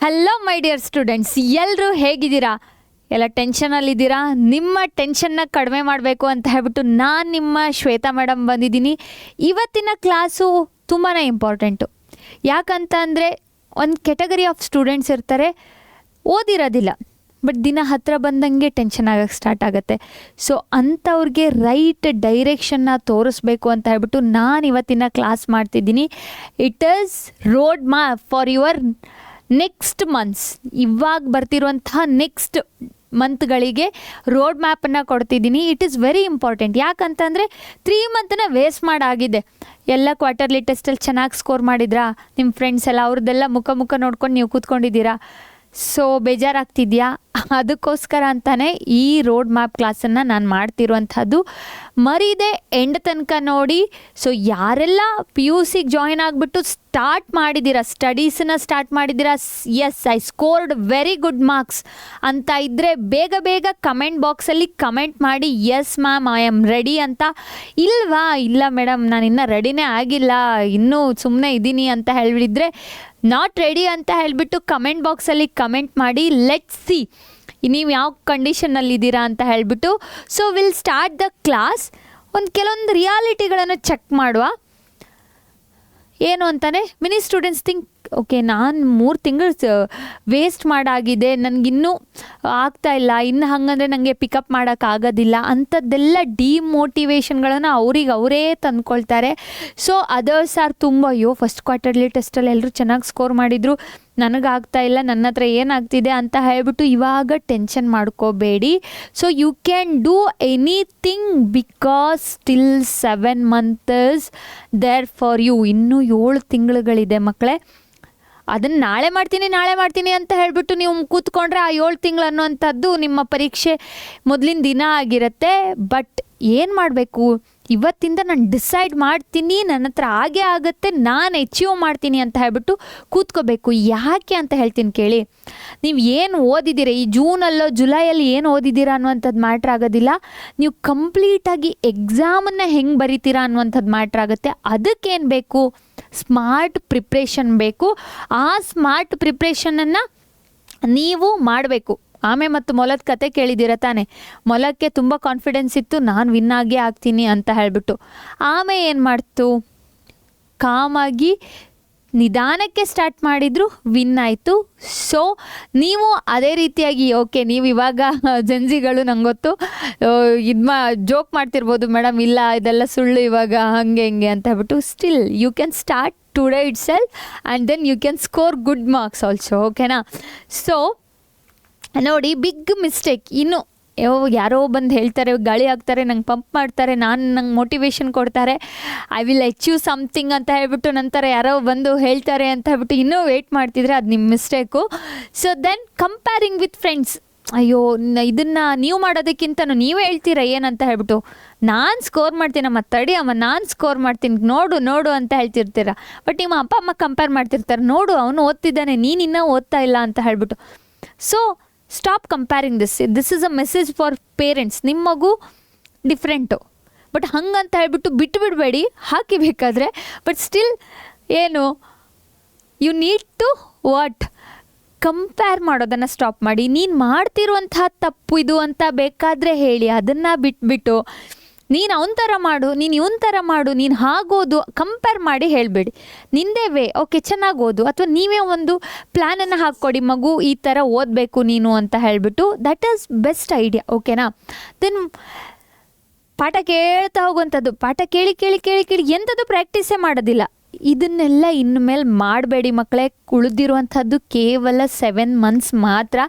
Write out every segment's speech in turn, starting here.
Hello my dear students, ಎಲ್ಲರೂ ಹೇಗಿದ್ದೀರಾ? ಎಲ್ಲ ಟೆನ್ಷನಲ್ಲಿದ್ದೀರಾ? ನಿಮ್ಮ ಟೆನ್ಷನ್ನ ಕಡಿಮೆ ಮಾಡಬೇಕು ಅಂತ ಹೇಳ್ಬಿಟ್ಟು ನಾನು ನಿಮ್ಮ ಶ್ವೇತಾ ಮೇಡಮ್ ಬಂದಿದ್ದೀನಿ. ಇವತ್ತಿನ ಕ್ಲಾಸು ತುಂಬಾ ಇಂಪಾರ್ಟೆಂಟು. ಯಾಕಂತ ಅಂದರೆ ಒಂದು ಕೆಟಗರಿ ಆಫ್ ಸ್ಟೂಡೆಂಟ್ಸ್ ಇರ್ತಾರೆ, ಓದಿರೋದಿಲ್ಲ ಬಟ್ ದಿನ ಹತ್ತಿರ ಬಂದಂಗೆ ಟೆನ್ಷನ್ ಆಗೋಕ್ಕೆ ಸ್ಟಾರ್ಟ್ ಆಗುತ್ತೆ. ಸೊ ಅಂಥವ್ರಿಗೆ ರೈಟ್ ಡೈರೆಕ್ಷನ್ನ ತೋರಿಸ್ಬೇಕು ಅಂತ ಹೇಳ್ಬಿಟ್ಟು ನಾನು ಇವತ್ತಿನ ಕ್ಲಾಸ್ ಮಾಡ್ತಿದ್ದೀನಿ. It is road map for your next months. ಇವಾಗ ಬರ್ತಿರುವಂತಹ ನೆಕ್ಸ್ಟ್ ಮಂತ್ಗಳಿಗೆ ರೋಡ್ ಮ್ಯಾಪನ್ನು ಕೊಡ್ತಿದ್ದೀನಿ. It is very important. ಯಾಕಂತಂದರೆ 3 ಮಂತನ್ನ ವೇಸ್ಟ್ ಮಾಡಾಗಿದೆ. ಎಲ್ಲ ಕ್ವಾರ್ಟರ್ಲಿ ಟೆಸ್ಟಲ್ಲಿ ಚೆನ್ನಾಗಿ ಸ್ಕೋರ್ ಮಾಡಿದ್ರಾ? ನಿಮ್ಮ ಫ್ರೆಂಡ್ಸ್ ಎಲ್ಲ ಅವ್ರದ್ದೆಲ್ಲ ಮುಖ ನೋಡ್ಕೊಂಡು ನೀವು ಕೂತ್ಕೊಂಡಿದ್ದೀರಾ? ಸೊ ಬೇಜಾರಾಗ್ತಿದೆಯಾ? ಅದಕ್ಕೋಸ್ಕರ ಅಂತಾನೆ ಈ ರೋಡ್ ಮ್ಯಾಪ್ ಕ್ಲಾಸನ್ನು ನಾನು ಮಾಡ್ತಿರುವಂಥದ್ದು. ಮರೀದೆ ಎಂಡ್ ತನಕ ನೋಡಿ. ಸೊ ಯಾರೆಲ್ಲ PUC ಜಾಯಿನ್ ಆಗಿಬಿಟ್ಟು ಸ್ಟಾರ್ಟ್ ಮಾಡಿದ್ದೀರಾ, ಸ್ಟಡೀಸನ್ನ ಸ್ಟಾರ್ಟ್ ಮಾಡಿದ್ದೀರಾ, yes I scored very good marks ಅಂತ ಇದ್ದರೆ ಬೇಗ ಕಮೆಂಟ್ ಬಾಕ್ಸಲ್ಲಿ ಕಮೆಂಟ್ ಮಾಡಿ, yes ma'am I am ready ಅಂತ. ಇಲ್ವಾ? ಇಲ್ಲ ಮೇಡಮ್ ನಾನು ಇನ್ನೂ ರೆಡಿನೇ ಆಗಿಲ್ಲ, ಇನ್ನೂ ಸುಮ್ಮನೆ ಇದ್ದೀನಿ ಅಂತ ಹೇಳಿದ್ರೆ ನಾಟ್ ರೆಡಿ ಅಂತ ಹೇಳಿಬಿಟ್ಟು ಕಮೆಂಟ್ ಬಾಕ್ಸಲ್ಲಿ ಕಮೆಂಟ್ ಮಾಡಿ. ಲೆಟ್ಸ್ ಸಿ ನೀವು ಯಾವ ಕಂಡೀಷನ್ನಲ್ಲಿದ್ದೀರಾ ಅಂತ ಹೇಳಿಬಿಟ್ಟು. So will start the class. ಕೆಲವೊಂದು ರಿಯಾಲಿಟಿಗಳನ್ನು ಚೆಕ್ ಮಾಡುವ. ಏನು ಅಂತಾನೆ ಮಿನಿ ಸ್ಟೂಡೆಂಟ್ಸ್ ಥಿಂಕ್, ಓಕೆ ನಾನು 3 ತಿಂಗಳು ವೇಸ್ಟ್ ಮಾಡಾಗಿದೆ, ನನಗಿನ್ನೂ ಆಗ್ತಾಯಿಲ್ಲ, ಇನ್ನು ಹಾಗಂದರೆ ನನಗೆ ಪಿಕಪ್ ಮಾಡೋಕ್ಕಾಗೋದಿಲ್ಲ ಅಂಥದ್ದೆಲ್ಲ ಡಿಮೋಟಿವೇಶನ್ಗಳನ್ನು ಅವರೇ ತಂದ್ಕೊಳ್ತಾರೆ. ಸೊ ಅದರ್ಸ್ ಆರ್ ತುಂಬ, ಅಯ್ಯೋ ಫಸ್ಟ್ ಕ್ವಾರ್ಟರ್ಲಿ ಟೆಸ್ಟಲ್ಲಿ ಎಲ್ಲರೂ ಚೆನ್ನಾಗಿ ಸ್ಕೋರ್ ಮಾಡಿದರು, ನನಗಾಗ್ತಾಯಿಲ್ಲ, ನನ್ನ ಹತ್ರ ಏನಾಗ್ತಿದೆ ಅಂತ ಹೇಳ್ಬಿಟ್ಟು ಇವಾಗ ಟೆನ್ಷನ್ ಮಾಡ್ಕೋಬೇಡಿ. So you can do anything because still 7 months there for you. ಇನ್ನೂ 7 ತಿಂಗಳುಗಳಿದೆ ಮಕ್ಕಳೇ. ಅದನ್ನು ನಾಳೆ ಮಾಡ್ತೀನಿ ಅಂತ ಹೇಳಿಬಿಟ್ಟು ನೀವು ಕೂತ್ಕೊಂಡ್ರೆ ಆ 7 ತಿಂಗಳು ಅನ್ನೋವಂಥದ್ದು ನಿಮ್ಮ ಪರೀಕ್ಷೆ ಮೊದಲಿನ ದಿನ ಆಗಿರುತ್ತೆ. ಬಟ್ ಏನು ಮಾಡಬೇಕು, ಇವತ್ತಿಂದ ನಾನು ಡಿಸೈಡ್ ಮಾಡ್ತೀನಿ, ನನ್ನ ಹತ್ರ ಆಗೇ ಆಗುತ್ತೆ, ನಾನು ಅಚೀವ್ ಮಾಡ್ತೀನಿ ಅಂತ ಹೇಳ್ಬಿಟ್ಟು ಕೂತ್ಕೋಬೇಕು. ಯಾಕೆ ಅಂತ ಹೇಳ್ತೀನಿ ಕೇಳಿ. ನೀವು ಏನು ಓದಿದ್ದೀರ, ಈ ಜೂನಲ್ಲೋ ಜುಲೈಯಲ್ಲಿ ಏನು ಓದಿದ್ದೀರಾ ಅನ್ನುವಂಥದ್ದು ಮ್ಯಾಟ್ರ್ ಆಗೋದಿಲ್ಲ. ನೀವು ಕಂಪ್ಲೀಟಾಗಿ ಎಕ್ಸಾಮನ್ನು ಹೆಂಗೆ ಬರಿತೀರಾ ಅನ್ನುವಂಥದ್ದು ಮ್ಯಾಟ್ರ್ ಆಗುತ್ತೆ. ಅದಕ್ಕೇನು ಬೇಕು? ಸ್ಮಾರ್ಟ್ ಪ್ರಿಪ್ರೇಷನ್ ಬೇಕು. ಆ ಸ್ಮಾರ್ಟ್ ಪ್ರಿಪ್ರೇಷನನ್ನು ನೀವು ಮಾಡಬೇಕು. ಆಮೆ ಮತ್ತು ಮೊಲದ ಕತೆ ಕೇಳಿದ್ದೀರ ತಾನೆ? ಮೊಲಕ್ಕೆ ತುಂಬ ಕಾನ್ಫಿಡೆನ್ಸ್ ಇತ್ತು, ನಾನು ವಿನ್ ಆಗೇ ಆಗ್ತೀನಿ ಅಂತ ಹೇಳಿಬಿಟ್ಟು. ಆಮೆ ಏನು ಮಾಡ್ತು? ಕಾಮಾಗಿ ನಿಧಾನಕ್ಕೆ ಸ್ಟಾರ್ಟ್ ಮಾಡಿದ್ರು, ವಿನ್ ಆಯಿತು. ಸೊ ನೀವು ಅದೇ ರೀತಿಯಾಗಿ, ಓಕೆ ನೀವು ಇವಾಗ ಜಂಜಿಗಳು ನಂಗೆ ಗೊತ್ತು ಜೋಕ್ ಮಾಡ್ತಿರ್ಬೋದು, ಮೇಡಮ್ ಇಲ್ಲ ಇದೆಲ್ಲ ಸುಳ್ಳು ಇವಾಗ ಹಂಗೆ ಹಿಂಗೆ ಅಂತ ಹೇಳ್ಬಿಟ್ಟು. Still you can start today itself and then you can score good marks also. ಓಕೆನಾ? ಸೊ ನೋಡಿ, ಬಿಗ್ ಮಿಸ್ಟೇಕ್. ಇನ್ನು ಯಾರೋ ಬಂದು ಹೇಳ್ತಾರೆ, ಗಾಳಿ ಹಾಕ್ತಾರೆ, ನಂಗೆ ಪಂಪ್ ಮಾಡ್ತಾರೆ, ನಂಗೆ ಮೋಟಿವೇಶನ್ ಕೊಡ್ತಾರೆ, ಐ ವಿಲ್ ಅಚೀವ್ ಸಮಥಿಂಗ್ ಅಂತ ಹೇಳ್ಬಿಟ್ಟು ನಂತರ ಯಾರೋ ಬಂದು ಹೇಳ್ತಾರೆ ಅಂತ ಹೇಳ್ಬಿಟ್ಟು ಇನ್ನೂ ವೆಯ್ಟ್ ಮಾಡ್ತಿದ್ರೆ ಅದು ನಿಮ್ಮ mistake. So then comparing with friends. ಅಯ್ಯೋ ಇದನ್ನು ನೀವು ಮಾಡೋದಕ್ಕಿಂತ ನೀವೇ ಹೇಳ್ತೀರಾ ಏನಂತ ಹೇಳ್ಬಿಟ್ಟು, ನಾನು ಸ್ಕೋರ್ ಮಾಡ್ತೀನಮ್ಮ, ತಡಿ ಅಮ್ಮ ನಾನು ಸ್ಕೋರ್ ಮಾಡ್ತೀನಿ, ನೋಡು ಅಂತ ಹೇಳ್ತಿರ್ತೀರ. ಬಟ್ ನಿಮ್ಮ ಅಪ್ಪ ಅಮ್ಮ ಕಂಪೇರ್ ಮಾಡ್ತಿರ್ತಾರೆ, ನೋಡು ಅವನು ಓದ್ತಿದ್ದಾನೆ, ನೀನು ಇನ್ನೂ ಓದ್ತಾ ಇಲ್ಲ ಅಂತ ಹೇಳ್ಬಿಟ್ಟು. So stop comparing this is a message for parents. ನಿಮ್ಮ ಮಗು ಡಿಫ್ರೆಂಟು, ಬಟ್ ಹಂಗಂತ ಹೇಳ್ಬಿಟ್ಟು ಬಿಡಬೇಡಿ, ಹಾಕಿ ಬೇಕಾದರೆ. ಬಟ್ ಸ್ಟಿಲ್ ಏನು, you need to what compare ಮಾಡೋದನ್ನು ಸ್ಟಾಪ್ ಮಾಡಿ. ನೀನು ಮಾಡ್ತಿರುವಂತಹ ತಪ್ಪು ಇದು ಅಂತ ಬೇಕಾದರೆ ಹೇಳಿ, ಅದನ್ನು ಬಿಟ್ಬಿಟ್ಟು ನೀನು ಅವನ ಥರ ಮಾಡು, ನೀನು ಇವನ ಥರ ಮಾಡು, ನೀನು ಹಾಗೋದು ಕಂಪೇರ್ ಮಾಡಿ ಹೇಳಬೇಡಿ. ನಿಂದೇ ವೇ, ಓಕೆ ಚೆನ್ನಾಗಿ ಓದು, ಅಥವಾ ನೀವೇ ಒಂದು ಪ್ಲ್ಯಾನನ್ನು ಹಾಕ್ಕೊಡಿ, ಮಗು ಈ ಥರ ಓದಬೇಕು ನೀನು ಅಂತ ಹೇಳಿಬಿಟ್ಟು. That is best idea. ಓಕೆನಾ? ದೆನ್ ಪಾಠ ಕೇಳ್ತಾ ಹೋಗುವಂಥದ್ದು. ಪಾಠ ಕೇಳಿ ಎಂಥದ್ದು ಪ್ರಾಕ್ಟೀಸೇ ಮಾಡೋದಿಲ್ಲ. ಇದನ್ನೆಲ್ಲ ಇನ್ನು ಮೇಲೆ ಮಾಡಬೇಡಿ ಮಕ್ಕಳೇ. ಉಳಿದಿರುವಂಥದ್ದು ಕೇವಲ 7 ಮಂತ್ಸ್ ಮಾತ್ರ.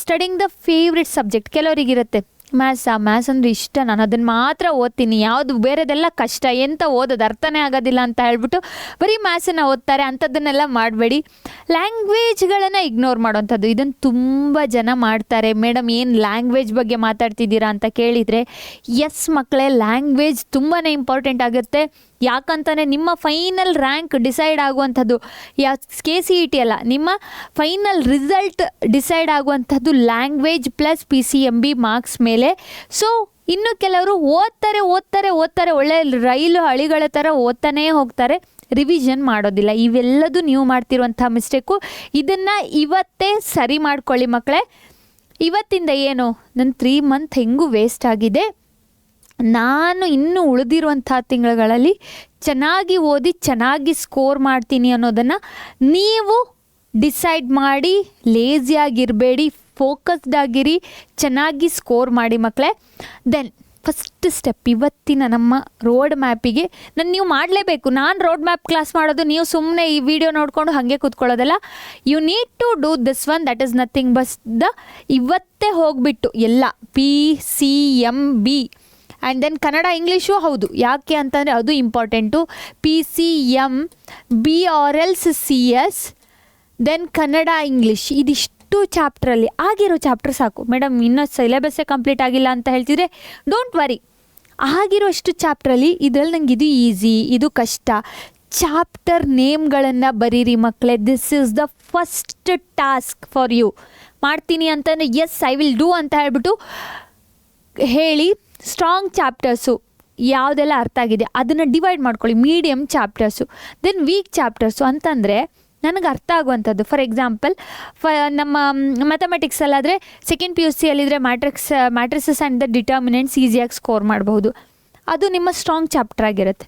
Studying the favourite subject. ಕೆಲವರಿಗಿರುತ್ತೆ ಮ್ಯಾಥ್ಸ್ ಅಂದರೆ ಇಷ್ಟ, ನಾನು ಅದನ್ನು ಮಾತ್ರ ಓದ್ತೀನಿ, ಯಾವುದು ಬೇರೆದೆಲ್ಲ ಕಷ್ಟ, ಎಂತ ಓದೋದು ಅರ್ಥನೇ ಆಗೋದಿಲ್ಲ ಅಂತ ಹೇಳ್ಬಿಟ್ಟು ಬರೀ ಮ್ಯಾಥ್ಸನ್ನು ಓದ್ತಾರೆ. ಅಂಥದ್ದನ್ನೆಲ್ಲ ಮಾಡಬೇಡಿ. ಲ್ಯಾಂಗ್ವೇಜ್ಗಳನ್ನು ಇಗ್ನೋರ್ ಮಾಡೋವಂಥದ್ದು, ಇದನ್ನು ತುಂಬ ಜನ ಮಾಡ್ತಾರೆ. ಮೇಡಮ್ ಏನು ಲ್ಯಾಂಗ್ವೇಜ್ ಬಗ್ಗೆ ಮಾತಾಡ್ತಿದ್ದೀರಾ ಅಂತ ಕೇಳಿದರೆ, ಎಸ್ ಮಕ್ಕಳೇ, ಲ್ಯಾಂಗ್ವೇಜ್ ತುಂಬಾ ಇಂಪಾರ್ಟೆಂಟ್ ಆಗುತ್ತೆ. ಯಾಕಂತಾನೆ ನಿಮ್ಮ ಫೈನಲ್ ರ್ಯಾಂಕ್ ಡಿಸೈಡ್ ಆಗುವಂಥದ್ದು KCET ಅಲ್ಲ, ನಿಮ್ಮ ಫೈನಲ್ ರಿಸಲ್ಟ್ ಡಿಸೈಡ್ ಆಗುವಂಥದ್ದು ಲ್ಯಾಂಗ್ವೇಜ್ ಪ್ಲಸ್ PCMB ಮಾರ್ಕ್ಸ್ ಮೇಲೆ. ಸೊ ಇನ್ನು ಕೆಲವರು ಓದ್ತಾರೆ ಒಳ್ಳೆ ರೈಲು ಹಳಿಗಳ ಥರ ಓದ್ತಾನೇ ಹೋಗ್ತಾರೆ. ರಿವಿಷನ್ ಮಾಡೋದಿಲ್ಲ. ಇವೆಲ್ಲದು ನೀವು ಮಾಡ್ತಿರುವಂಥ ಮಿಸ್ಟೇಕು. ಇದನ್ನು ಇವತ್ತೇ ಸರಿ ಮಾಡ್ಕೊಳ್ಳಿ ಮಕ್ಕಳೇ. ಇವತ್ತಿಂದ ಏನು ನನ್ನ 3 ಮಂತ್ ಹೆಂಗೂ ವೇಸ್ಟ್ ಆಗಿದೆ, ನಾನು ಇನ್ನು ಉಳಿದಿರುವಂಥ ತಿಂಗಳುಗಳಲ್ಲಿ ಚೆನ್ನಾಗಿ ಓದಿ ಚೆನ್ನಾಗಿ ಸ್ಕೋರ್ ಮಾಡ್ತೀನಿ ಅನ್ನೋದನ್ನು ನೀವು ಡಿಸೈಡ್ ಮಾಡಿ. ಲೇಜಿಯಾಗಿರಬೇಡಿ, ಫೋಕಸ್ಡ್ ಆಗಿರಿ, ಚೆನ್ನಾಗಿ ಸ್ಕೋರ್ ಮಾಡಿ ಮಕ್ಕಳೇ. ದೆನ್ ಫಸ್ಟ್ ಸ್ಟೆಪ್ ಇವತ್ತಿನ ನಮ್ಮ ರೋಡ್ ಮ್ಯಾಪಿಗೆ ನೀವು ಮಾಡಲೇಬೇಕು. ನಾನು ರೋಡ್ ಮ್ಯಾಪ್ ಕ್ಲಾಸ್ ಮಾಡೋದು ನೀವು ಸುಮ್ಮನೆ ಈ ವಿಡಿಯೋ ನೋಡಿಕೊಂಡು ಹಾಗೆ ಕೂತ್ಕೊಳ್ಳೋದಲ್ಲ. You need to do this one, that is nothing ಬಸ್ ಇವತ್ತೇ ಹೋಗಿಬಿಟ್ಟು ಎಲ್ಲ PCMB and then Kannada English ಹೌದು. ಯಾಕೆ ಅಂತಂದರೆ ಅದು important. PCMB or else CS, then Kannada English. ಇದಿಷ್ಟು ಚಾಪ್ಟ್ರಲ್ಲಿ ಆಗಿರೋ ಚಾಪ್ಟರ್ ಸಾಕು ಮೇಡಮ್. ಇನ್ನೂ ಸಿಲೆಬಸ್ಸೇ ಕಂಪ್ಲೀಟ್ ಆಗಿಲ್ಲ ಅಂತ ಹೇಳ್ತಿದ್ರೆ ಡೋಂಟ್ ವರಿ. ಆಗಿರೋಷ್ಟು ಚಾಪ್ಟ್ರಲ್ಲಿ ಇದರಲ್ಲಿ ನಂಗೆ ಇದು ಈಸಿ, ಇದು ಕಷ್ಟ, ಚಾಪ್ಟರ್ ನೇಮ್ಗಳನ್ನು ಬರೀರಿ ಮಕ್ಕಳೇ. This is the first task for you. ಮಾಡ್ತೀನಿ ಅಂತಂದರೆ ಎಸ್ ಐ ವಿಲ್ ಡೂ ಅಂತ ಹೇಳ್ಬಿಟ್ಟು ಹೇಳಿ. ಸ್ಟ್ರಾಂಗ್ ಚಾಪ್ಟರ್ಸು ಯಾವುದೆಲ್ಲ ಅರ್ಥ ಆಗಿದೆ ಅದನ್ನು ಡಿವೈಡ್ ಮಾಡ್ಕೊಳ್ಳಿ. Medium chapters, then weak chapters ಅಂತಂದರೆ ನನಗೆ ಅರ್ಥ ಆಗುವಂಥದ್ದು. ಫಾರ್ ಎಕ್ಸಾಂಪಲ್ ನಮ್ಮ ಮ್ಯಾಥಮೆಟಿಕ್ಸಲ್ಲಾದರೆ ಸೆಕೆಂಡ್ PUC ಅಲ್ಲಿದ್ದರೆ ಮ್ಯಾಟ್ರಿಸಸ್ ಆ್ಯಂಡ್ ದ ಡಿಟರ್ಮಿನೆಂಟ್ಸ್ ಈಸಿಯಾಗಿ ಸ್ಕೋರ್ ಮಾಡಬಹುದು. ಅದು ನಿಮ್ಮ ಸ್ಟ್ರಾಂಗ್ ಚಾಪ್ಟರ್ ಆಗಿರುತ್ತೆ.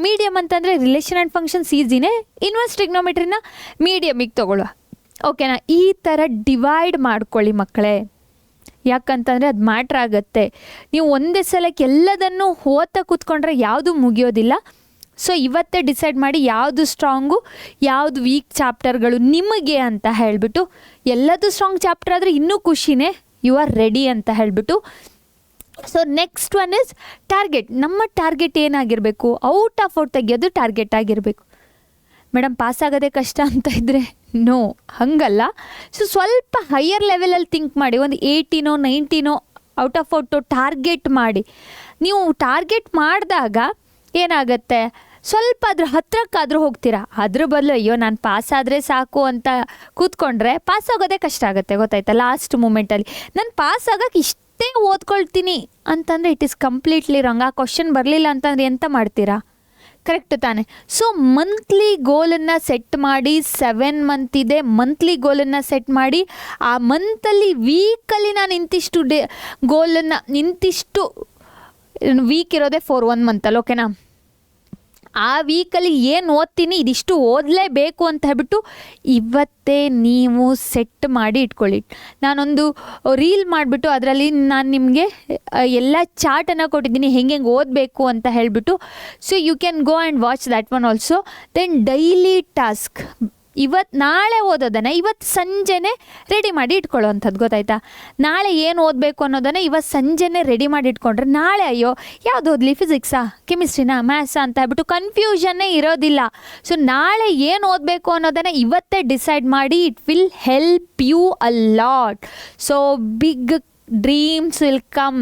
ಮೀಡಿಯಮ್ ಅಂತಂದರೆ ರಿಲೇಷನ್ ಆ್ಯಂಡ್ ಫಂಕ್ಷನ್ಸ್ ಈಸಿನೇ, ಇನ್ವರ್ಸ್ ಟ್ರಿಗ್ನೋಮೆಟ್ರಿನ ಮೀಡಿಯಮಿಗೆ ತೊಗೊಳ್ಳುವ. ಓಕೆನಾ? ಈ ಥರ ಡಿವೈಡ್ ಮಾಡ್ಕೊಳ್ಳಿ ಮಕ್ಕಳೇ. ಯಾಕಂತಂದರೆ ಅದು ಮ್ಯಾಟ್ರ್ ಆಗುತ್ತೆ. ನೀವು ಒಂದೇ ಸಲಕ್ಕೆ ಎಲ್ಲದನ್ನು ಓದ್ತಾ ಕೂತ್ಕೊಂಡ್ರೆ ಯಾವುದು ಮುಗಿಯೋದಿಲ್ಲ. ಸೊ ಇವತ್ತೇ ಡಿಸೈಡ್ ಮಾಡಿ ಯಾವುದು ಸ್ಟ್ರಾಂಗು ಯಾವುದು ವೀಕ್ ಚಾಪ್ಟರ್ಗಳು ನಿಮಗೆ ಅಂತ ಹೇಳಿಬಿಟ್ಟು. ಎಲ್ಲದು ಸ್ಟ್ರಾಂಗ್ ಚಾಪ್ಟರ್ ಆದರೆ ಇನ್ನೂ ಖುಷಿನೇ, ಯು ಆರ್ ರೆಡಿ ಅಂತ ಹೇಳಿಬಿಟ್ಟು. So next one is target. ನಮ್ಮ ಟಾರ್ಗೆಟ್ ಏನಾಗಿರಬೇಕು? ಔಟ್ ಆಫ್ ಔಟ್ ತೆಗೆಯೋದು ಟಾರ್ಗೆಟ್ ಆಗಿರಬೇಕು. ಮೇಡಮ್ ಪಾಸ್ ಆಗೋದೇ ಕಷ್ಟ ಅಂತ ಇದ್ದರೆ ನೋ, ಹಾಗಲ್ಲ. ಸೊ ಸ್ವಲ್ಪ ಹೈಯರ್ ಲೆವೆಲಲ್ಲಿ ಥಿಂಕ್ ಮಾಡಿ. ಒಂದು 80ನೋ 90ನೋ ಔಟ್ ಆಫ್ ಔಟು ಟಾರ್ಗೆಟ್ ಮಾಡಿ. ನೀವು ಟಾರ್ಗೆಟ್ ಮಾಡಿದಾಗ ಏನಾಗುತ್ತೆ, ಸ್ವಲ್ಪ ಅದ್ರ ಹತ್ರಕ್ಕಾದರೂ ಹೋಗ್ತೀರಾ. ಅದ್ರ ಬದಲು ಅಯ್ಯೋ ನಾನು ಪಾಸ್ ಆದರೆ ಸಾಕು ಅಂತ ಕೂತ್ಕೊಂಡ್ರೆ ಪಾಸ್ ಆಗೋದೇ ಕಷ್ಟ ಆಗುತ್ತೆ, ಗೊತ್ತಾಯ್ತಾ? ಲಾಸ್ಟ್ ಮೂಮೆಂಟಲ್ಲಿ ನಾನು ಪಾಸ್ ಆಗೋಕ್ಕೆ ಇಷ್ಟೇ ಓದ್ಕೊಳ್ತೀನಿ ಅಂತಂದರೆ ಇಟ್ ಈಸ್ ಕಂಪ್ಲೀಟ್ಲಿ ರಾಂಗ್. ಆ ಕ್ವಶನ್ ಬರಲಿಲ್ಲ ಅಂತಂದರೆ ಎಂತ ಮಾಡ್ತೀರಾ? ಕರೆಕ್ಟ್ ತಾನೆ? ಸೊ ಮಂತ್ಲಿ ಗೋಲನ್ನು ಸೆಟ್ ಮಾಡಿ. 7 ಮಂತ್ ಇದೆ, ಮಂತ್ಲಿ ಗೋಲನ್ನು ಸೆಟ್ ಮಾಡಿ. ಆ ಮಂತಲ್ಲಿ ವೀಕಲ್ಲಿ ನಾನು ಇಂತಿಷ್ಟು ಗೋಲನ್ನು ಇಂತಿಷ್ಟು ವೀಕ್ ಇರೋದೇ 1 ಮಂತಲ್ಲಿ, ಓಕೆನಾ? ಆ ವೀಕಲ್ಲಿ ಏನು ಓದ್ತೀನಿ ಇದಿಷ್ಟು ಓದಲೇಬೇಕು ಅಂತ ಹೇಳ್ಬಿಟ್ಟು ಇವತ್ತೇ ನೀವು ಸೆಟ್ ಮಾಡಿ ಇಟ್ಕೊಳ್ಳಿ. ನಾನೊಂದು ರೀಲ್ ಮಾಡಿಬಿಟ್ಟು ಅದರಲ್ಲಿ ನಾನು ನಿಮಗೆ ಎಲ್ಲ ಚಾರ್ಟನ್ನು ಕೊಟ್ಟಿದ್ದೀನಿ ಹೆಂಗೆ ಓದಬೇಕು ಅಂತ ಹೇಳಿಬಿಟ್ಟು. So you can go and watch that one also. Then daily task ನಾಳೆ ಓದೋದನ್ನು ಇವತ್ತು ಸಂಜೆನೇ ರೆಡಿ ಮಾಡಿ ಇಟ್ಕೊಳ್ಳೋವಂಥದ್ದು, ಗೊತ್ತಾಯ್ತಾ? ನಾಳೆ ಏನು ಓದಬೇಕು ಅನ್ನೋದನ್ನು ಇವತ್ತು ಸಂಜೆನೇ ರೆಡಿ ಮಾಡಿ ಇಟ್ಕೊಂಡ್ರೆ ನಾಳೆ ಅಯ್ಯೋ ಯಾವುದು ಓದಲಿ, ಫಿಸಿಕ್ಸಾ ಕೆಮಿಸ್ಟ್ರಿನಾ ಮ್ಯಾಥ್ಸಾ ಅಂತ ಹೇಳ್ಬಿಟ್ಟು ಕನ್ಫ್ಯೂಷನ್ನೇ ಇರೋದಿಲ್ಲ. ಸೊ ನಾಳೆ ಏನು ಓದಬೇಕು ಅನ್ನೋದನ್ನು ಇವತ್ತೇ ಡಿಸೈಡ್ ಮಾಡಿ. It will help you a lot. So big dreams will come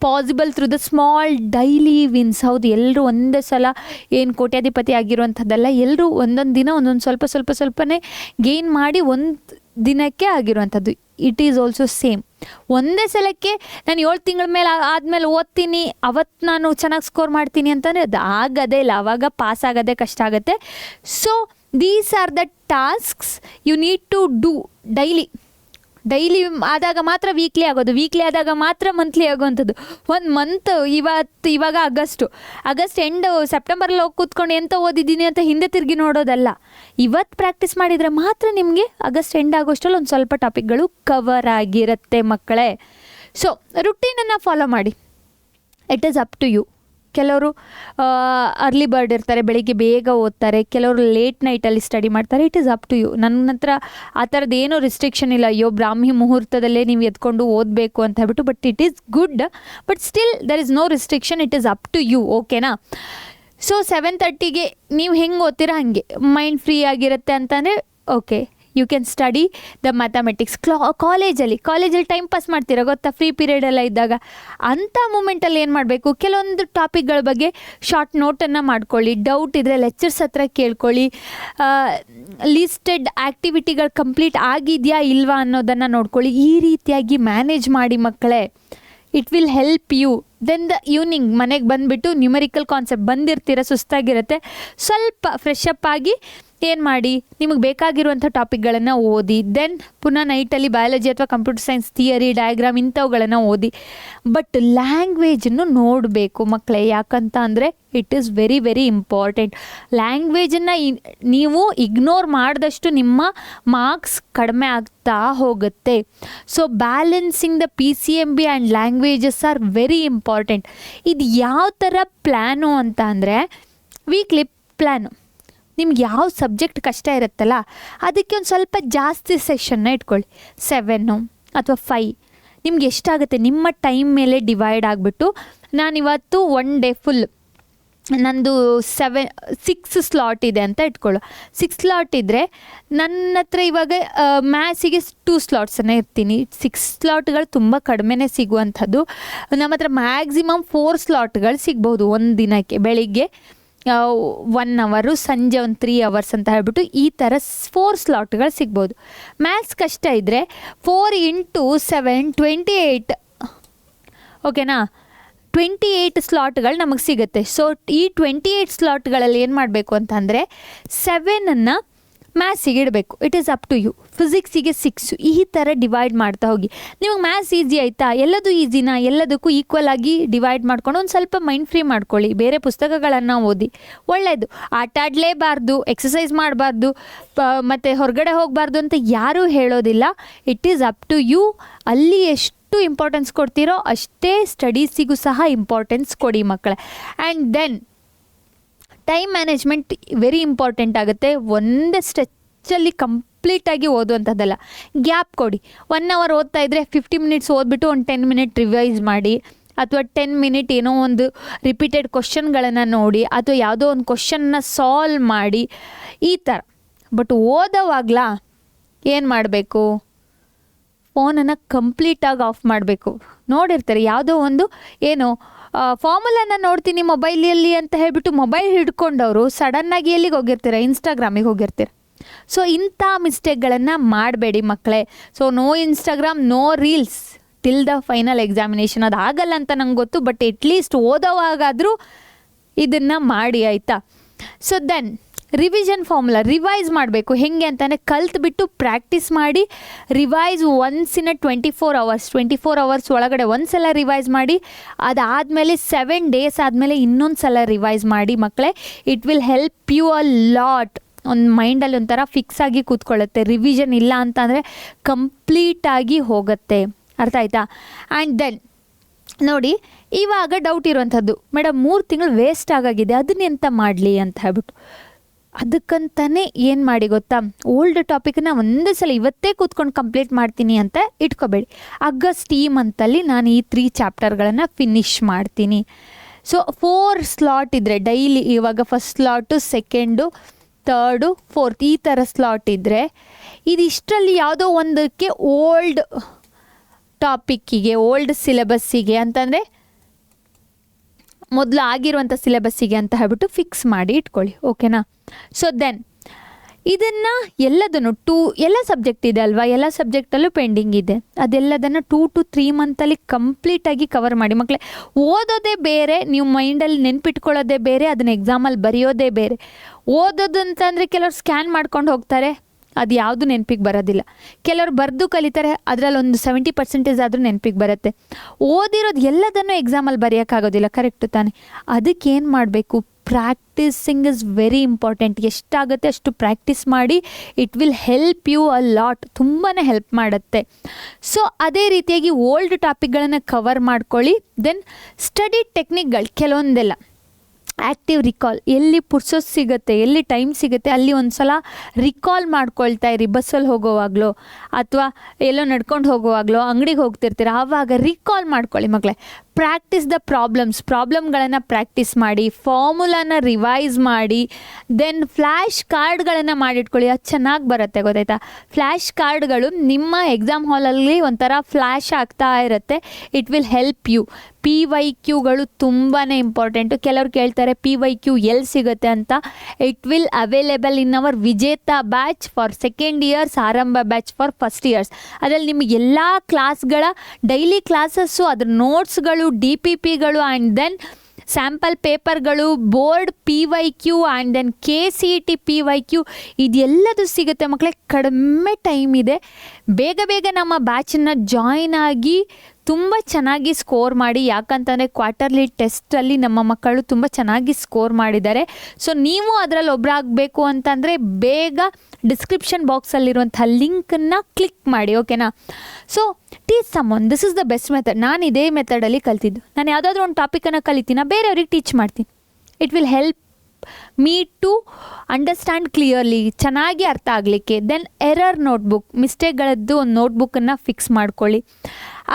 possible through the small daily wins. ಹೌದು, ಎಲ್ಲರೂ ಒಂದೇ ಸಲ ಏನು ಕೋಟ್ಯಾಧಿಪತಿ ಆಗಿರುವಂಥದ್ದಲ್ಲ. ಎಲ್ಲರೂ ಒಂದೊಂದು ದಿನ ಒಂದೊಂದು ಸ್ವಲ್ಪನೇ ಗೇನ್ ಮಾಡಿ ಒಂದು ದಿನಕ್ಕೆ ಆಗಿರುವಂಥದ್ದು. It is also same. ಒಂದೇ ಸಲಕ್ಕೆ ನಾನು 7 ತಿಂಗಳ ಮೇಲೆ ಆದಮೇಲೆ ಓದ್ತೀನಿ, ಅವತ್ತು ನಾನು ಚೆನ್ನಾಗಿ ಸ್ಕೋರ್ ಮಾಡ್ತೀನಿ ಅಂತಂದರೆ ಅದು ಆಗೋದೇ ಇಲ್ಲ. ಆವಾಗ ಪಾಸ್ ಆಗೋದೇ ಕಷ್ಟ ಆಗುತ್ತೆ. So these are the tasks you need to do daily. Daily ಆದಾಗ ಮಾತ್ರ ವೀಕ್ಲಿ ಆಗೋದು, ವೀಕ್ಲಿ ಆದಾಗ ಮಾತ್ರ ಮಂತ್ಲಿ ಆಗೋವಂಥದ್ದು. ಒಂದು ಮಂತ್ ಇವಾಗ ಆಗಸ್ಟ್ ಎಂಡ್ ಸೆಪ್ಟೆಂಬರಲ್ಲಿ ಹೋಗಿ ಕೂತ್ಕೊಂಡು ಎಂತ ಓದಿದ್ದೀನಿ ಅಂತ ಹಿಂದೆ ತಿರುಗಿ ನೋಡೋದಲ್ಲ. ಇವತ್ತು ಪ್ರಾಕ್ಟೀಸ್ ಮಾಡಿದರೆ ಮಾತ್ರ ನಿಮಗೆ ಆಗಸ್ಟ್ ಎಂಡ್ ಆಗೋಷ್ಟರಲ್ಲಿ ಒಂದು ಸ್ವಲ್ಪ ಟಾಪಿಕ್ಗಳು ಕವರ್ ಆಗಿರುತ್ತೆ ಮಕ್ಕಳೇ. ಸೊ ರುಟೀನನ್ನು ಫಾಲೋ ಮಾಡಿ. It is up to you. ಕೆಲವರು ಅರ್ಲಿ ಬರ್ಡ್ ಇರ್ತಾರೆ, ಬೆಳಿಗ್ಗೆ ಬೇಗ ಓದ್ತಾರೆ. ಕೆಲವರು ಲೇಟ್ ನೈಟಲ್ಲಿ ಸ್ಟಡಿ ಮಾಡ್ತಾರೆ. It is up to you. ನನ್ನ ಹತ್ರ ಆ ಥರದ್ದು ಏನೂ ರಿಸ್ಟ್ರಿಕ್ಷನ್ ಇಲ್ಲ, ಅಯ್ಯೋ ಬ್ರಾಹ್ಮಿ ಮುಹೂರ್ತದಲ್ಲೇ ನೀವು ಎತ್ಕೊಂಡು ಓದಬೇಕು ಅಂತ ಹೇಳ್ಬಿಟ್ಟು. But it is good, but still there is no restriction. It is up to you, ಓಕೆನಾ? ಸೊ 7:30ಗೆ ನೀವು ಹೆಂಗೆ ಓದ್ತೀರಾ ಹಾಗೆ ಮೈಂಡ್ ಫ್ರೀ ಆಗಿರುತ್ತೆ ಅಂತಂದರೆ okay, you can study the mathematics. ಕಾಲೇಜಲ್ಲಿ ಟೈಮ್ ಪಾಸ್ ಮಾಡ್ತೀರಾ ಗೊತ್ತಾ, ಫ್ರೀ ಪೀರಿಯಡ್ ಎಲ್ಲ ಇದ್ದಾಗ. ಅಂಥ ಮೂಮೆಂಟಲ್ಲಿ ಏನು ಮಾಡಬೇಕು, ಕೆಲವೊಂದು ಟಾಪಿಕ್ಗಳ ಬಗ್ಗೆ ಶಾರ್ಟ್ ನೋಟನ್ನು ಮಾಡ್ಕೊಳ್ಳಿ. ಡೌಟ್ ಇದ್ದರೆ ಲೆಕ್ಚರ್ಸ್ ಹತ್ರ ಕೇಳ್ಕೊಳ್ಳಿ. ಲಿಸ್ಟೆಡ್ ಆ್ಯಕ್ಟಿವಿಟಿಗಳು ಕಂಪ್ಲೀಟ್ ಆಗಿದೆಯಾ ಇಲ್ವಾ ಅನ್ನೋದನ್ನು ನೋಡ್ಕೊಳ್ಳಿ. ಈ ರೀತಿಯಾಗಿ ಮ್ಯಾನೇಜ್ ಮಾಡಿ ಮಕ್ಕಳೇ. It will help you. Then the evening ಮನೆಗೆ ಬಂದುಬಿಟ್ಟು ನ್ಯೂಮರಿಕಲ್ ಕಾನ್ಸೆಪ್ಟ್ ಬಂದಿರ್ತೀರ, ಸುಸ್ತಾಗಿರುತ್ತೆ, ಸ್ವಲ್ಪ ಫ್ರೆಶ್ ಅಪ್ ಆಗಿ ಏನು ಮಾಡಿ, ನಿಮಗೆ ಬೇಕಾಗಿರುವಂಥ ಟಾಪಿಕ್ಗಳನ್ನು ಓದಿ. ದೆನ್ ಪುನಃ ನೈಟಲ್ಲಿ ಬಯಾಲಜಿ ಅಥವಾ ಕಂಪ್ಯೂಟರ್ ಸೈನ್ಸ್ ಥಿಯರಿ, ಡಯಾಗ್ರಾಮ್ ಇಂಥವುಗಳನ್ನು ಓದಿ. ಬಟ್ ಲ್ಯಾಂಗ್ವೇಜನ್ನು ನೋಡಬೇಕು ಮಕ್ಕಳೇ, ಯಾಕಂತ ಅಂದರೆ it is very very important. ಲ್ಯಾಂಗ್ವೇಜನ್ನು ನೀವು ಇಗ್ನೋರ್ ಮಾಡಿದಷ್ಟು ನಿಮ್ಮ ಮಾರ್ಕ್ಸ್ ಕಡಿಮೆ ಆಗ್ತಾ ಹೋಗುತ್ತೆ. So balancing the PCMB and languages are very important. ಇದು ಯಾವ ಥರ ಪ್ಲ್ಯಾನು ಅಂತ ಅಂದರೆ ವೀಕ್ಲಿ ಪ್ಲ್ಯಾನು. ನಿಮ್ಗೆ ಯಾವ ಸಬ್ಜೆಕ್ಟ್ ಕಷ್ಟ ಇರುತ್ತಲ್ಲ ಅದಕ್ಕೆ ಒಂದು ಸ್ವಲ್ಪ ಜಾಸ್ತಿ ಸೆಷನ್ನ ಇಟ್ಕೊಳ್ಳಿ, 7 ಅಥವಾ 5, ನಿಮ್ಗೆ ಎಷ್ಟಾಗುತ್ತೆ ನಿಮ್ಮ ಟೈಮ್ ಮೇಲೆ ಡಿವೈಡ್ ಆಗಿಬಿಟ್ಟು, ನಾನಿವತ್ತು 1 ಡೇ ಫುಲ್ ನಂದು 6 ಸ್ಲಾಟ್ ಇದೆ ಅಂತ ಇಟ್ಕೊಳ್ಳು. 6 ಸ್ಲಾಟ್ ಇದ್ದರೆ ನನ್ನ ಹತ್ರ ಇವಾಗ ಮ್ಯಾಥ್ಸಿಗೆ 2 ಸ್ಲಾಟ್ಸನ್ನು ಇರ್ತೀನಿ. 6 ಸ್ಲಾಟ್ಗಳು ತುಂಬ ಕಡಿಮೆನೇ ಸಿಗುವಂಥದ್ದು. ನಮ್ಮ ಹತ್ರ ಮ್ಯಾಕ್ಸಿಮಮ್ 4 ಸ್ಲಾಟ್ಗಳು ಸಿಗ್ಬೋದು ಒಂದು ದಿನಕ್ಕೆ. ಬೆಳಿಗ್ಗೆ 1 ಅವರು, ಸಂಜೆ ಒಂದು 3 ಅವರ್ಸ್ ಅಂತ ಹೇಳ್ಬಿಟ್ಟು ಈ ಥರ 4 ಸ್ಲಾಟ್ಗಳು ಸಿಗ್ಬೋದು. ಮ್ಯಾಥ್ಸ್ ಕಷ್ಟ ಇದ್ದರೆ 4 × 7 28, ಓಕೆನಾ, 28 ಸ್ಲಾಟ್ಗಳು ನಮಗೆ ಸಿಗುತ್ತೆ. ಸೊ ಈ 28 ಸ್ಲಾಟ್ಗಳಲ್ಲಿ ಏನು ಮಾಡಬೇಕು ಅಂತಂದರೆ 7ಅನ್ನು ಮ್ಯಾಥ್ಸಿಗೆ ಇಡಬೇಕು. It is up to you. ಫಿಸಿಕ್ಸಿಗೆ 6, ಈ ಥರ ಡಿವೈಡ್ ಮಾಡ್ತಾ ಹೋಗಿ. ನಿಮಗೆ ಮ್ಯಾಥ್ಸ್ ಈಸಿ ಆಯಿತಾ, ಎಲ್ಲದೂ ಈಸಿನಾ, ಎಲ್ಲದಕ್ಕೂ ಈಕ್ವಲ್ ಆಗಿ ಡಿವೈಡ್ ಮಾಡ್ಕೊಂಡು ಒಂದು ಸ್ವಲ್ಪ ಮೈಂಡ್ ಫ್ರೀ ಮಾಡ್ಕೊಳ್ಳಿ. ಬೇರೆ ಪುಸ್ತಕಗಳನ್ನು ಓದಿ, ಒಳ್ಳೆಯದು. ಆಟ ಆಡಲೇಬಾರ್ದು, ಎಕ್ಸಸೈಸ್ ಮಾಡಬಾರ್ದು, ಮತ್ತು ಹೊರಗಡೆ ಹೋಗಬಾರ್ದು ಅಂತ ಯಾರೂ ಹೇಳೋದಿಲ್ಲ. It is up to you. ಅಲ್ಲಿ ಎಷ್ಟು ಇಂಪಾರ್ಟೆನ್ಸ್ ಕೊಡ್ತೀರೋ ಅಷ್ಟೇ ಸ್ಟಡೀಸಿಗೂ ಸಹ ಇಂಪಾರ್ಟೆನ್ಸ್ ಕೊಡಿ ಮಕ್ಕಳೇ. And then time management very important ಆಗುತ್ತೆ. ಒಂದೇ ಸ್ಟ್ರೆಚ್ಚಲ್ಲಿ ಕಂಪ್ಲೀಟಾಗಿ ಓದುವಂಥದ್ದಲ್ಲ, ಗ್ಯಾಪ್ ಕೊಡಿ. 1 ಅವರ್ ಓದ್ತಾ ಇದ್ದರೆ 50 ಮಿನಿಟ್ಸ್ ಓದ್ಬಿಟ್ಟು ಒಂದು 10 ಮಿನಿಟ್ ರಿವೈಸ್ ಮಾಡಿ, ಅಥವಾ 10 ಮಿನಿಟ್ ಏನೋ ಒಂದು ರಿಪೀಟೆಡ್ ಕ್ವಶನ್ಗಳನ್ನು ನೋಡಿ, ಅಥವಾ ಯಾವುದೋ ಒಂದು ಕ್ವಶನ್ನ ಸಾಲ್ವ್ ಮಾಡಿ, ಈ ಥರ. ಬಟ್ ಓದೋವಾಗಲ ಏನು ಮಾಡಬೇಕು, ಫೋನನ್ನು ಕಂಪ್ಲೀಟಾಗಿ ಆಫ್ ಮಾಡಬೇಕು. ನೋಡಿರ್ತಾರೆ ಯಾವುದೋ ಒಂದು ಏನು ಫಾರ್ಮುಲಾನ ನೋಡ್ತೀನಿ ಮೊಬೈಲಲ್ಲಿ ಅಂತ ಹೇಳ್ಬಿಟ್ಟು ಮೊಬೈಲ್ ಹಿಡ್ಕೊಂಡವರು ಸಡನ್ನಾಗಿ ಎಲ್ಲಿಗೆ ಹೋಗಿರ್ತೀರ, ಇನ್ಸ್ಟಾಗ್ರಾಮಿಗೆ ಹೋಗಿರ್ತೀರ. ಸೊ ಇಂಥ ಮಿಸ್ಟೇಕ್ಗಳನ್ನು ಮಾಡಬೇಡಿ ಮಕ್ಕಳೇ. So no Instagram, no reels till the final examination. ಅದು ಆಗಲ್ಲ ಅಂತ ನಂಗೆ ಗೊತ್ತು, ಬಟ್ ಎಟ್ಲೀಸ್ಟ್ ಓದೋವಾಗಾದರೂ ಇದನ್ನು ಮಾಡಿ, ಆಯಿತಾ. So then revision formula revise ಮಾಡಬೇಕು. ಹೇಗೆ ಅಂತಂದರೆ ಕಲ್ತ್ಬಿಟ್ಟು ಪ್ರಾಕ್ಟೀಸ್ ಮಾಡಿ, ರಿವೈಸ್ ಒನ್ಸ್ ಇನ್ 24 ಅವರ್ಸ್ ಒಳಗಡೆ ಒಂದು ಸಲ ರಿವೈಸ್ ಮಾಡಿ, ಅದಾದಮೇಲೆ 7 ಡೇಸ್ ಆದಮೇಲೆ ಇನ್ನೊಂದು ಸಲ ರಿವೈಸ್ ಮಾಡಿ ಮಕ್ಕಳೇ. It will help you a lot. ಒಂದು ಮೈಂಡಲ್ಲಿ ಒಂಥರ ಫಿಕ್ಸ್ ಆಗಿ ಕೂತ್ಕೊಳ್ಳುತ್ತೆ. ರಿವಿಷನ್ ಇಲ್ಲ ಅಂತಂದರೆ ಕಂಪ್ಲೀಟಾಗಿ ಹೋಗುತ್ತೆ, ಅರ್ಥ ಆಯ್ತಾ. ಆ್ಯಂಡ್ ದೆನ್ ನೋಡಿ, ಇವಾಗ ಡೌಟ್ ಇರುವಂಥದ್ದು, ಮೇಡಮ್ 3 ತಿಂಗಳು ವೇಸ್ಟ್ ಆಗಾಗಿದೆ, ಅದನ್ನೆಂತ ಮಾಡಲಿ ಅಂತ ಹೇಳ್ಬಿಟ್ಟು. ಅದಕ್ಕಂತಲೇ ಏನು ಮಾಡಿ ಗೊತ್ತಾ, ಓಲ್ಡ್ ಟಾಪಿಕನ್ನ ಒಂದೇ ಸಲ ಇವತ್ತೇ ಕೂತ್ಕೊಂಡು ಕಂಪ್ಲೀಟ್ ಮಾಡ್ತೀನಿ ಅಂತ ಇಟ್ಕೋಬೇಡಿ. ಆಗಸ್ಟ್ ಈ ಮಂತಲ್ಲಿ ನಾನು ಈ 3 ಚಾಪ್ಟರ್ಗಳನ್ನು ಫಿನಿಷ್ ಮಾಡ್ತೀನಿ. ಸೊ 4 ಸ್ಲಾಟ್ ಇದ್ದರೆ ಡೈಲಿ, ಇವಾಗ first slot, second, third, fourth, ಈ ಥರ ಸ್ಲಾಟ್ ಇದ್ದರೆ ಇದಿಷ್ಟರಲ್ಲಿ ಯಾವುದೋ ಒಂದಕ್ಕೆ ಓಲ್ಡ್ ಟಾಪಿಕ್ಕಿಗೆ, ಓಲ್ಡ್ ಸಿಲೆಬಸ್ಸಿಗೆ ಅಂತಂದರೆ ಮೊದಲು ಆಗಿರುವಂಥ ಸಿಲೆಬಸ್ಸಿಗೆ ಅಂತ ಹೇಳ್ಬಿಟ್ಟು ಫಿಕ್ಸ್ ಮಾಡಿ ಇಟ್ಕೊಳ್ಳಿ, ಓಕೆನಾ. ಸೊ ದೆನ್ ಇದನ್ನು ಎಲ್ಲದನ್ನು ಎಲ್ಲ ಸಬ್ಜೆಕ್ಟ್ ಇದೆ ಅಲ್ವಾ, ಎಲ್ಲ ಸಬ್ಜೆಕ್ಟಲ್ಲೂ ಪೆಂಡಿಂಗ್ ಇದೆ, ಅದೆಲ್ಲದನ್ನು 2 to 3 ಮಂತಲ್ಲಿ ಕಂಪ್ಲೀಟಾಗಿ ಕವರ್ ಮಾಡಿ ಮಕ್ಕಳೇ. ಓದೋದೇ ಬೇರೆ, ನೀವು ಮೈಂಡಲ್ಲಿ ನೆನ್ಪಿಟ್ಕೊಳ್ಳೋದೇ ಬೇರೆ, ಅದನ್ನು ಎಕ್ಸಾಮಲ್ಲಿ ಬರೆಯೋದೇ ಬೇರೆ. ಓದೋದು ಅಂತಂದರೆ ಕೆಲವರು ಸ್ಕ್ಯಾನ್ ಮಾಡ್ಕೊಂಡು ಹೋಗ್ತಾರೆ, ಅದು ಯಾವುದು ನೆನಪಿಗೆ ಬರೋದಿಲ್ಲ. ಕೆಲವರು ಬರೆದು ಕಲಿತಾರೆ, ಅದರಲ್ಲಿ ಒಂದು 70% ಆದರೂ ನೆನಪಿಗೆ ಬರುತ್ತೆ. ಓದಿರೋದು ಎಲ್ಲದನ್ನು ಎಕ್ಸಾಮಲ್ಲಿ ಬರೆಯೋಕ್ಕಾಗೋದಿಲ್ಲ, ಕರೆಕ್ಟು ತಾನೆ. ಅದಕ್ಕೇನು ಮಾಡಬೇಕು, ಪ್ರಾಕ್ಟೀಸಿಂಗ್ ಇಸ್ ವೆರಿ ಇಂಪಾರ್ಟೆಂಟ್. ಎಷ್ಟಾಗುತ್ತೆ ಅಷ್ಟು ಪ್ರಾಕ್ಟೀಸ್ ಮಾಡಿ. It will help you a lot, ತುಂಬಾ ಹೆಲ್ಪ್ ಮಾಡುತ್ತೆ. ಸೊ ಅದೇ ರೀತಿಯಾಗಿ ಓಲ್ಡ್ ಟಾಪಿಕ್ಗಳನ್ನು ಕವರ್ ಮಾಡ್ಕೊಳ್ಳಿ. ದೆನ್ ಸ್ಟಡಿ ಟೆಕ್ನಿಕ್ಗಳು ಕೆಲವೊಂದೆಲ್ಲ, ಆ್ಯಕ್ಟಿವ್ ರಿಕಾಲ್, ಎಲ್ಲಿ ಪುರ್ಸೋದು ಸಿಗುತ್ತೆ, ಎಲ್ಲಿ ಟೈಮ್ ಸಿಗುತ್ತೆ ಅಲ್ಲಿ ಒಂದು ಸಲ ರಿಕಾಲ್ ಮಾಡ್ಕೊಳ್ತಾ ಇರಿ. ಬಸ್ಸಲ್ಲಿ ಹೋಗೋವಾಗಲೋ ಅಥವಾ ಎಲ್ಲೋ ನಡ್ಕೊಂಡು ಹೋಗುವಾಗಲೋ, ಅಂಗಡಿಗೆ ಹೋಗ್ತಿರ್ತೀರ, ಆವಾಗ ರಿಕಾಲ್ ಮಾಡ್ಕೊಳ್ಳಿ ಮಕ್ಕಳೇ. ಪ್ರಾಕ್ಟೀಸ್ ದ ಪ್ರಾಬ್ಲಮ್ಗಳನ್ನು ಪ್ರಾಕ್ಟೀಸ್ ಮಾಡಿ, ಫಾರ್ಮುಲಾನ ರಿವೈಸ್ ಮಾಡಿ. ದೆನ್ ಫ್ಲ್ಯಾಶ್ ಕಾರ್ಡ್ಗಳನ್ನು ಮಾಡಿಟ್ಕೊಳ್ಳಿ, ಅದು ಚೆನ್ನಾಗಿ ಬರುತ್ತೆ, ಗೊತ್ತಾಯ್ತಾ. ಫ್ಲ್ಯಾಶ್ ಕಾರ್ಡ್ಗಳು ನಿಮ್ಮ ಎಕ್ಸಾಮ್ ಹಾಲಲ್ಲಿ ಒಂಥರ ಫ್ಲ್ಯಾಶ್ ಆಗ್ತಾ ಇರುತ್ತೆ. It will help you. PYQಗಳು ತುಂಬಾ ಇಂಪಾರ್ಟೆಂಟು. ಕೆಲವ್ರು ಕೇಳ್ತಾರೆ ಕೇಳಿದ್ದಾರೆ PYQ ಎಲ್ಲಿ ಸಿಗುತ್ತೆ ಅಂತ. It will available in our Vijetha batch for second years, Aarambha batch for first years. ಅದರಲ್ಲಿ ನಿಮಗೆ ಎಲ್ಲ ಕ್ಲಾಸ್ಗಳ ಡೈಲಿ ಕ್ಲಾಸಸ್ಸು, ಅದ್ರ ನೋಟ್ಸ್ಗಳು, DPPಗಳು ಆ್ಯಂಡ್ ದೆನ್ ಸ್ಯಾಂಪಲ್ ಪೇಪರ್ಗಳು, board PYQ and then KCET PYQ ಇದೆಲ್ಲದು ಸಿಗುತ್ತೆ ಮಕ್ಕಳೇ. ಕಡಿಮೆ ಟೈಮ್ ಇದೆ, ಬೇಗ ಬೇಗ ನಮ್ಮ ಬ್ಯಾಚನ್ನು ಜಾಯಿನ್ ಆಗಿ ತುಂಬ ಚೆನ್ನಾಗಿ ಸ್ಕೋರ್ ಮಾಡಿ. ಯಾಕಂತಂದರೆ ಕ್ವಾರ್ಟರ್ಲಿ ಟೆಸ್ಟಲ್ಲಿ ನಮ್ಮ ಮಕ್ಕಳು ತುಂಬ ಚೆನ್ನಾಗಿ ಸ್ಕೋರ್ ಮಾಡಿದ್ದಾರೆ. ಸೊ ನೀವು ಅದರಲ್ಲಿ ಒಬ್ಬರಾಗಬೇಕು ಅಂತಂದರೆ ಬೇಗ ಡಿಸ್ಕ್ರಿಪ್ಷನ್ ಬಾಕ್ಸಲ್ಲಿರುವಂಥ ಲಿಂಕನ್ನು ಕ್ಲಿಕ್ ಮಾಡಿ, ಓಕೆನಾ. So teach summon, this is the best method. ನಾನು ಇದೇ ಮೆಥಡಲ್ಲಿ ಕಲ್ತಿದ್ದು. ನಾನು ಯಾವುದಾದ್ರೂ ಒಂದು ಟಾಪಿಕನ್ನು ಕಲಿತೀನ, ಬೇರೆಯವ್ರಿಗೆ ಟೀಚ್ ಮಾಡ್ತೀನಿ. It will help me to understand clearly, ಚೆನ್ನಾಗಿ ಅರ್ಥ ಆಗಲಿಕ್ಕೆ. ದೆನ್ ಎರರ್ ನೋಟ್ಬುಕ್, ಮಿಸ್ಟೇಕ್ಗಳದ್ದು ಒಂದು ನೋಟ್ಬುಕ್ಕನ್ನು ಫಿಕ್ಸ್ ಮಾಡ್ಕೊಳ್ಳಿ.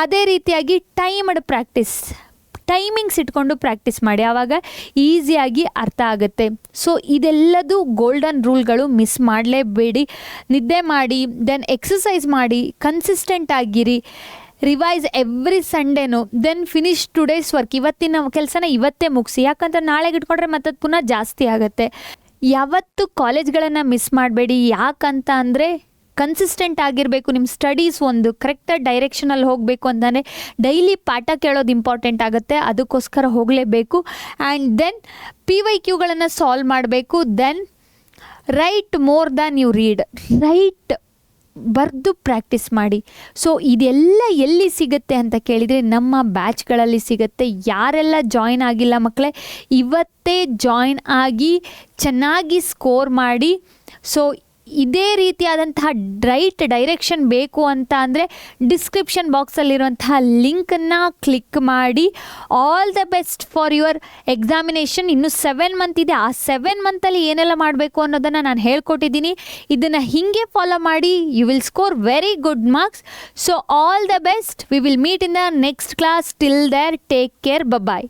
ಅದೇ ರೀತಿಯಾಗಿ ಟೈಮ್ಡ್ ಪ್ರಾಕ್ಟೀಸ್, ಟೈಮಿಂಗ್ಸ್ ಇಟ್ಕೊಂಡು ಪ್ರಾಕ್ಟೀಸ್ ಮಾಡಿ, ಆವಾಗ ಈಸಿಯಾಗಿ ಅರ್ಥ ಆಗುತ್ತೆ. ಸೊ ಇದೆಲ್ಲದು ಗೋಲ್ಡನ್ ರೂಲ್ಗಳು, ಮಿಸ್ ಮಾಡಲೇಬೇಡಿ. ನಿದ್ದೆ ಮಾಡಿ, ದೆನ್ ಎಕ್ಸಸೈಸ್ ಮಾಡಿ, ಕನ್ಸಿಸ್ಟೆಂಟ್ ಆಗಿರಿ, ರಿವೈಸ್ ಎವ್ರಿ ಸಂಡೇನು, ದೆನ್ ಫಿನಿಶ್ ಟುಡೇಸ್ ವರ್ಕ್. ಇವತ್ತಿನ ಕೆಲಸನ ಇವತ್ತೇ ಮುಗಿಸಿ, ಯಾಕಂದ್ರೆ ನಾಳೆಗೆ ಇಟ್ಕೊಂಡ್ರೆ ಮತ್ತೆ ಪುನಃ ಜಾಸ್ತಿ ಆಗುತ್ತೆ. ಯಾವತ್ತು ಕಾಲೇಜ್ಗಳನ್ನು ಮಿಸ್ ಮಾಡಬೇಡಿ. ಯಾಕಂತ ಅಂದರೆ ಕನ್ಸಿಸ್ಟೆಂಟ್ ಆಗಿರಬೇಕು. ನಿಮ್ಮ ಸ್ಟಡೀಸ್ ಒಂದು ಕರೆಕ್ಟ್ ಡೈರೆಕ್ಷನಲ್ಲಿ ಹೋಗಬೇಕು ಅಂತಂದರೆ ಡೈಲಿ ಪಾಠ ಕೇಳೋದು ಇಂಪಾರ್ಟೆಂಟ್ ಆಗುತ್ತೆ. ಅದಕ್ಕೋಸ್ಕರ ಹೋಗಲೇಬೇಕು. ಆ್ಯಂಡ್ ದೆನ್ PYQಗಳನ್ನು ಸಾಲ್ವ್ ಮಾಡಬೇಕು. Then write more than you read, write ಬರೆದು ಪ್ರಾಕ್ಟೀಸ್ ಮಾಡಿ. ಸೊ ಇದೆಲ್ಲ ಎಲ್ಲಿ ಸಿಗುತ್ತೆ ಅಂತ ಕೇಳಿದರೆ ನಮ್ಮ ಬ್ಯಾಚ್ಗಳಲ್ಲಿ ಸಿಗುತ್ತೆ. ಯಾರೆಲ್ಲ ಜಾಯಿನ್ ಆಗಿಲ್ಲ ಮಕ್ಕಳೇ, ಇವತ್ತೇ ಜಾಯಿನ್ ಆಗಿ ಚೆನ್ನಾಗಿ ಸ್ಕೋರ್ ಮಾಡಿ. ಸೊ ಇದೇ ರೀತಿಯಾದಂತಹ ರೈಟ್ ಡೈರೆಕ್ಷನ್ ಬೇಕು ಅಂತ ಅಂದರೆ ಡಿಸ್ಕ್ರಿಪ್ಷನ್ ಬಾಕ್ಸಲ್ಲಿರುವಂತಹ ಲಿಂಕನ್ನು ಕ್ಲಿಕ್ ಮಾಡಿ. All the best for your examination. ಇನ್ನು 7 ಮಂತ್ ಇದೆ. ಆ 7 ಮಂತಲ್ಲಿ ಏನೆಲ್ಲ ಮಾಡಬೇಕು ಅನ್ನೋದನ್ನು ನಾನು ಹೇಳ್ಕೊಟ್ಟಿದ್ದೀನಿ. ಇದನ್ನು ಹೀಗೆ ಫಾಲೋ ಮಾಡಿ, you will score very good marks. So all the best. We will meet in the next class. Till there, take care, bye.